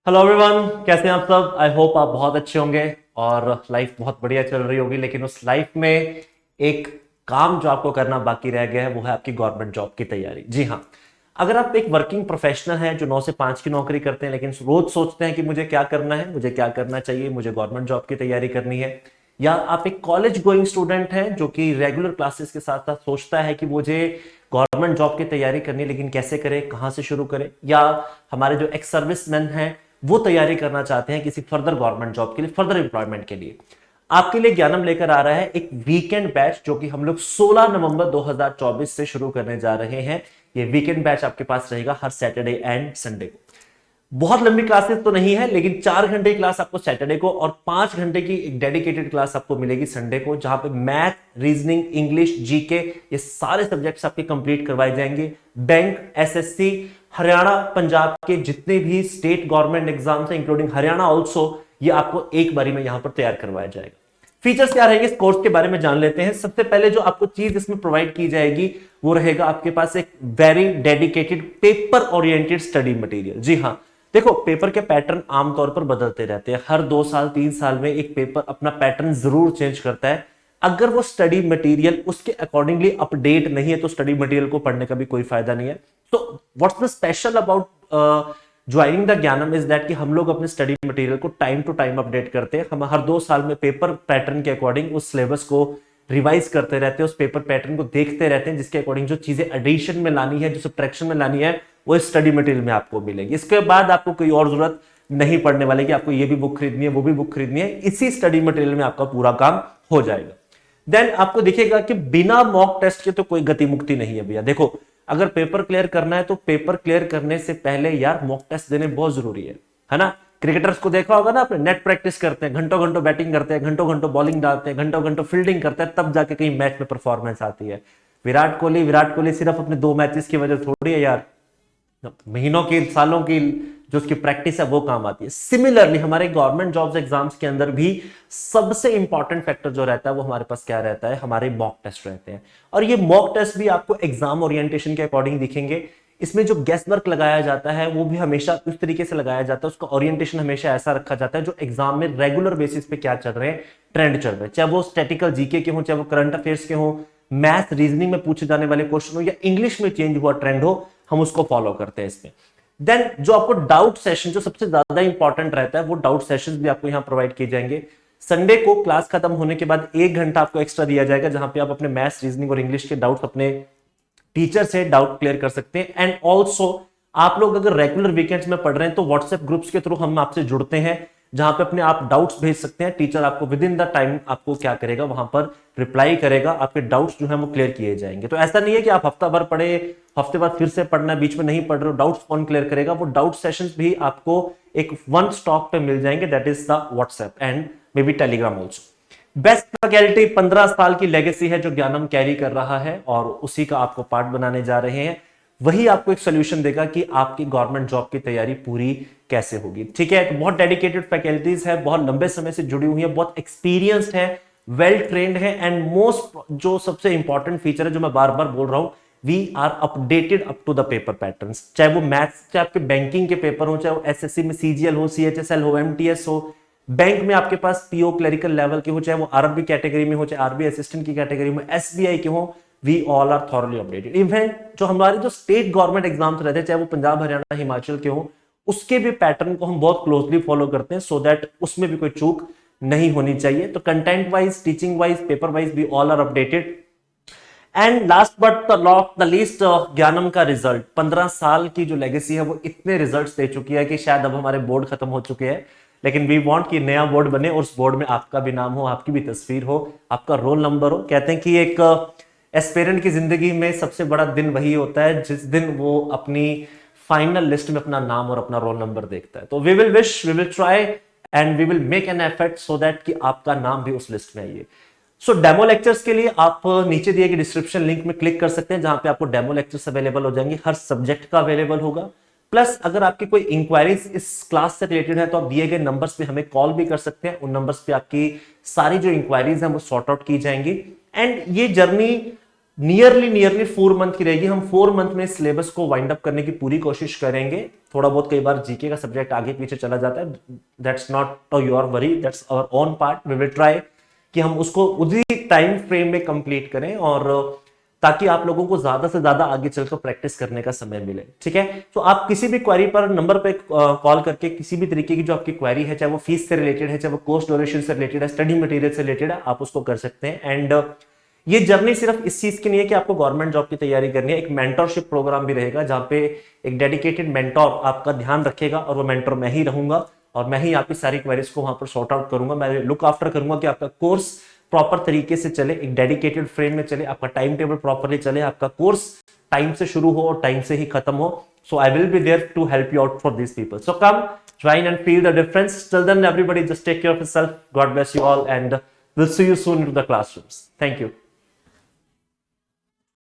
Hello everyone, कैसे हैं आप सब। आई होप आप बहुत अच्छे होंगे और लाइफ बहुत बढ़िया चल रही होगी। लेकिन उस लाइफ में एक काम जो आपको करना बाकी रह गया है वो है आपकी गवर्नमेंट जॉब की तैयारी। जी हाँ, अगर आप एक वर्किंग प्रोफेशनल हैं जो 9 से 5 की नौकरी करते हैं लेकिन रोज सोचते हैं कि मुझे क्या करना है, मुझे क्या करना चाहिए, मुझे गवर्नमेंट जॉब की तैयारी करनी है, या आप एक कॉलेज गोइंग स्टूडेंट हैं जो कि रेगुलर क्लासेस के साथ साथ सोचता है कि मुझे गवर्नमेंट जॉब की तैयारी करनी है लेकिन कैसे करें, कहां से शुरू करें, या हमारे जो एक्स सर्विसमैन हैं वो तैयारी करना चाहते हैं किसी फर्दर गवर्नमेंट जॉब के लिए, फर्दर एम्प्लॉयमेंट के लिए, आपके लिए ज्ञानम लेकर आ रहा है एक वीकेंड बैच जो कि हम लोग 16 नवंबर 2024 से शुरू करने जा रहे हैं। ये वीकेंड बैच आपके पास रहेगा हर सैटरडे एंड संडे को। बहुत लंबी क्लासेस तो नहीं है लेकिन 4 घंटे की क्लास आपको सैटरडे को और 5 घंटे की एक डेडिकेटेड क्लास आपको मिलेगी संडे को, जहां पे मैथ, रीजनिंग, इंग्लिश, जीके ये सारे सब्जेक्ट्स आपके कंप्लीट करवाए जाएंगे। बैंक, एसएससी, हरियाणा, पंजाब के जितने भी स्टेट गवर्नमेंट एग्जाम्स हैं इंक्लूडिंग हरियाणा ऑल्सो, ये आपको एक बारी में यहां पर तैयार करवाया जाएगा। फीचर्स क्या रहेंगे इस कोर्स के बारे में जान लेते हैं। सबसे पहले जो आपको चीज इसमें प्रोवाइड की जाएगी वो रहेगा आपके पास एक very dedicated paper oriented study material. जी हाँ, देखो पेपर के पैटर्न आमतौर पर बदलते रहते हैं, हर 2 साल 3 साल में एक पेपर अपना पैटर्न जरूर चेंज करता है। अगर वो स्टडी मटेरियल उसके अकॉर्डिंगली अपडेट नहीं है तो स्टडी मटेरियल को पढ़ने का भी कोई फायदा नहीं है। तो what's the special about joining the ज्ञानम इज दैट कि हम लोग अपने स्टडी मटेरियल को टाइम टू टाइम अपडेट करते हैं। हम हर 2 साल में पेपर पैटर्न के अकॉर्डिंग उस सिलेबस को रिवाइज करते रहते हैं, उस पेपर पैटर्न को देखते रहते हैं, जिसके अकॉर्डिंग जो चीजें एडिशन में लानी है, जो सब्ट्रैक्शन में लानी है, वो स्टडी मटेरियल में आपको मिलेगी। इसके बाद आपको कोई और जरूरत नहीं पड़ने वाली कि आपको ये भी बुक खरीदनी है, वो भी बुक खरीदनी है। इसी स्टडी मटेरियल में आपका पूरा काम हो जाएगा। देन आपको दिखेगा कि बिना मॉक टेस्ट के तो कोई गति मुक्ति नहीं है भैया। देखो, अगर पेपर क्लियर करना है तो पेपर क्लियर करने से पहले यार मॉक टेस्ट देने बहुत जरूरी है ना। क्रिकेटर्स को देखा होगा ना आपने, नेट प्रैक्टिस करते हैं, घंटों घंटों बैटिंग करते हैं, घंटों घंटों बॉलिंग डालते हैं, घंटों घंटों फील्डिंग करते हैं, तब जाके कहीं मैच में परफॉर्मेंस आती है। विराट कोहली सिर्फ अपने 2 मैचेस की वजह थोड़ी है यार, महीनों की, सालों की जो उसकी प्रैक्टिस है वो काम आती है। सिमिलरली हमारे गवर्नमेंट जॉब्स एग्जाम्स के अंदर भी सबसे इंपॉर्टेंट फैक्टर जो रहता है वो हमारे पास क्या रहता है, हमारे मॉक टेस्ट रहते हैं। और ये मॉक टेस्ट भी आपको एग्जाम ओरिएंटेशन के अकॉर्डिंग दिखेंगे। इसमें जो गेस वर्क लगाया जाता है वो भी हमेशा उस तरीके से लगाया जाता है, उसका ओरिएंटेशन हमेशा ऐसा रखा जाता है जो एग्जाम में रेगुलर बेसिस पे क्या चल रहे हैं, ट्रेंड चल रहे हैं, चाहे वो स्टैटिकल जीके के हो, चाहे वो करंट अफेयर्स के हो, मैथ रीजनिंग में पूछे जाने वाले क्वेश्चन हो, या इंग्लिश में चेंज हुआ ट्रेंड हो, हम उसको फॉलो करते हैं इसमें। देन जो आपको डाउट सेशन जो सबसे ज्यादा इंपॉर्टेंट रहता है वो डाउट सेशंस भी आपको यहां प्रोवाइड किए जाएंगे। संडे को क्लास खत्म होने के बाद 1 घंटा आपको एक्स्ट्रा दिया जाएगा जहां पे आप अपने मैथ्स, रीजनिंग और इंग्लिश के डाउट्स अपने टीचर से डाउट क्लियर कर सकते हैं। एंड ऑल्सो आप लोग अगर रेगुलर वीकेंड्स में पढ़ रहे हैं तो व्हाट्सएप ग्रुप्स के थ्रू हम आपसे जुड़ते हैं जहां पे अपने आप डाउट्स भेज सकते हैं। टीचर आपको विद इन द टाइम आपको क्या करेगा, वहां पर रिप्लाई करेगा, आपके डाउट्स जो है वो क्लियर किए जाएंगे। तो ऐसा नहीं है कि आप हफ्ता भर पढ़े, हफ्ते बाद फिर से पढ़ना, बीच में नहीं पढ़ रहे हो, डाउट्स कौन क्लियर करेगा, वो डाउट सेशंस भी आपको एक वन स्टॉप पे मिल जाएंगे, that is the WhatsApp and may be Telegram also. Best faculty 15 साल की लेगेसी है जो ज्ञानम कैरी कर रहा है और उसी का आपको पार्ट बनाने जा रहे हैं। वही आपको एक सोल्यूशन देगा कि आपकी गवर्नमेंट जॉब की तैयारी पूरी कैसे होगी। ठीक है, तो बहुत डेडिकेटेड फैकल्टीज है, बहुत लंबे समय से जुड़ी हुई है, बहुत एक्सपीरियंस्ड है, वेल ट्रेन्ड है। एंड मोस्ट जो सबसे इंपॉर्टेंट फीचर है जो मैं बार बार बोल रहा हूं, we are updated up to the paper patterns. चाहे वो मैथ्स, चाहे आपके बैंकिंग के पेपर हो, चाहे वो एसएससी में सीजीएल हो, सीएचएसएल हो, एमटीएस हो, बैंक में आपके पास पीओ क्लरिकल लेवल के हो, चाहे वो आरबी कैटेगरी में हो, चाहे आरबी असिस्टेंट की कैटेगरी में, एसबीआई के हो, we all are thoroughly updated. Even जो हमारे जो स्टेट गवर्नमेंट एग्जाम्स रहते हैं, चाहे वो पंजाब, हरियाणा, हिमाचल के हो, उसके भी पैटर्न को हम बहुत क्लोजली फॉलो करते हैं सो दैट उसमें भी कोई चूक नहीं होनी चाहिए। तो content wise, teaching wise, paper wise we all are updated. And last but not the least, Gyanam का रिजल्ट 15 साल की जो लेगेसी है वो इतने रिजल्ट्स दे चुकी है कि शायद अब हमारे बोर्ड खत्म हो चुके हैं, लेकिन वी वांट कि नया बोर्ड बने और उस बोर्ड में आपका भी नाम हो, आपकी भी तस्वीर हो, आपका रोल नंबर हो। कहते हैं कि एक एस्पिरेंट की जिंदगी में सबसे बड़ा दिन वही होता है जिस दिन वो अपनी फाइनल लिस्ट में अपना नाम और अपना रोल नंबर देखता है। तो we will wish, we will try and we will make an effort so that कि आपका नाम भी उस लिस्ट में आइए। सो डेमो लेक्चर्स के लिए आप नीचे दिए गए डिस्क्रिप्शन लिंक में क्लिक कर सकते हैं जहां पे आपको डेमो लेक्चर्स अवेलेबल हो जाएंगे, हर सब्जेक्ट का अवेलेबल होगा। प्लस अगर आपकी कोई इंक्वायरीज इस क्लास से रिलेटेड है तो आप दिए गए नंबर्स पे हमें कॉल भी कर सकते हैं, उन नंबर्स पे आपकी सारी जो इंक्वायरीज हैं वो सॉर्ट आउट की जाएंगी। एंड ये जर्नी नियरली 4 मंथ की रहेगी। हम 4 मंथ में सिलेबस को वाइंड अप करने की पूरी कोशिश करेंगे। थोड़ा बहुत कई बार जीके का सब्जेक्ट आगे पीछे चला जाता है, that's not your worry, that's our own part. We will try कि हम उसको उसी टाइम फ्रेम में कंप्लीट करें, और ताकि आप लोगों को ज्यादा से ज्यादा आगे चलकर प्रैक्टिस करने का समय मिले। ठीक है, तो आप किसी भी क्वेरी पर नंबर पे कॉल करके किसी भी तरीके की जो आपकी क्वेरी है, चाहे वो फीस से रिलेटेड है, चाहे वो कोर्स ड्यूरेशन से रिलेटेड है, स्टडी मटेरियल से रिलेटेड है, आप उसको कर सकते हैं। एंड ये जर्नी सिर्फ इस चीज की नहीं है कि आपको गवर्नमेंट जॉब की तैयारी करनी है, एक मेंटरशिप प्रोग्राम भी रहेगा जहां पे एक डेडिकेटेड मेंटोर आपका ध्यान रखेगा, और वो मेंटर मैं ही रहूंगा, और मैं ही आपकी सारी क्वेरीज को वहां पर सॉर्ट आउट करूंगा। मैं लुक आफ्टर करूंगा कि आपका कोर्स प्रॉपर तरीके से चले, एक डेडिकेटेड फ्रेम में चले, आपका टाइम टेबल प्रॉपरली चले, आपका कोर्स टाइम से शुरू हो और टाइम से ही खत्म हो। So I will be there to help you out for this people. So come join and feel the difference. Till then, everybody just take care of yourself. God bless you all, and we'll see you soon in the classrooms. Thank you.